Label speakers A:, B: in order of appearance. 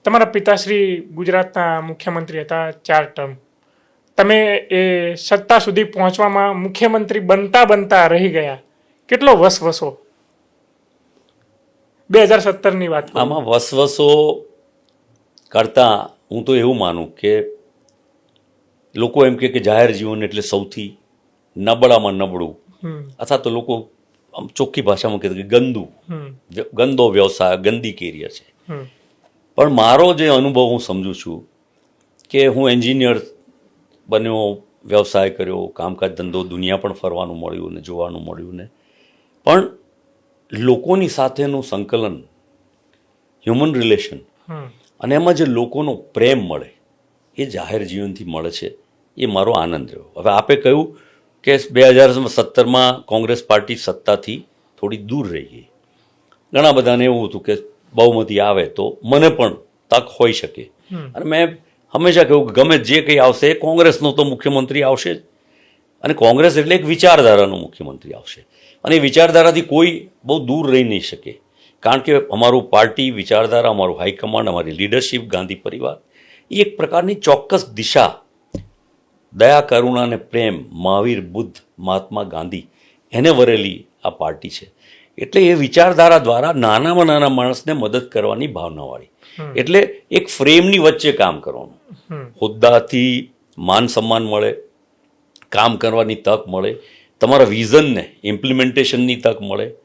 A: તમારા પિતાશ્રી ગુજરાતના મુખ્યમંત્રી હતા 4 ટર્મ. તમે એ સત્તા સુધી પહોંચવામાં મુખ્યમંત્રી બનતા બનતા રહી ગયા. કેટલો વસવસો 2017ની વાત કરું.
B: આમાં વસવસો કરતાં હું તો એવું માનું કે લોકો એમ કે જાહેર જીવન એટલે સૌથી નબળામાં નબળું, અથવા તો લોકો આમ ચોખ્ખી ભાષામાં કહેતા કે ગંદો વ્યવસાય, ગંદી કેરિયર છે. પણ મારો જે અનુભવ હું સમજું છું કે હું એન્જિનિયર બન્યો, વ્યવસાય કર્યો, કામકાજ ધંધો, દુનિયા પણ ફરવાનું મળ્યું ને જોવાનું મળ્યું ને, પણ લોકોની સાથેનું સંકલન, હ્યુમન રિલેશન, અને એમાં જે લોકોનો પ્રેમ મળે એ જાહેર જીવનથી મળે છે. એ મારો આનંદ રહ્યો. હવે આપે કહ્યું કે 2017માં કોંગ્રેસ પાર્ટી સત્તાથી થોડી દૂર રહી ગઈ. ઘણા બધાને એવું હતું કે બહુમતી આવે તો મને પણ તક હોઈ શકે, અને મેં હંમેશા કહ્યું કે ગમે જે કંઈ આવશે એ કોંગ્રેસનો તો મુખ્યમંત્રી આવશે જ, અને કોંગ્રેસ એટલે એક વિચારધારાનો મુખ્યમંત્રી આવશે, અને એ વિચારધારાથી કોઈ બહુ દૂર રહી નહીં શકે. કારણ કે અમારું પાર્ટી વિચારધારા, અમારું હાઈકમાન્ડ, અમારી લીડરશિપ, ગાંધી પરિવાર, એ એક પ્રકારની ચોક્કસ દિશા, દયા, કરુણા અને પ્રેમ, મહાવીર, બુદ્ધ, મહાત્મા ગાંધી, એને વરેલી આ પાર્ટી છે. એટલે એ વિચારધારા દ્વારા નાનામાં નાના માણસને મદદ કરવાની ભાવનાવાળી, એટલે એક ફ્રેમની વચ્ચે કામ કરવાનું. હોદ્દાથી માન સન્માન મળે, કામ કરવાની તક મળે, તમારા વિઝનને ઇમ્પ્લિમેન્ટેશનની તક મળે,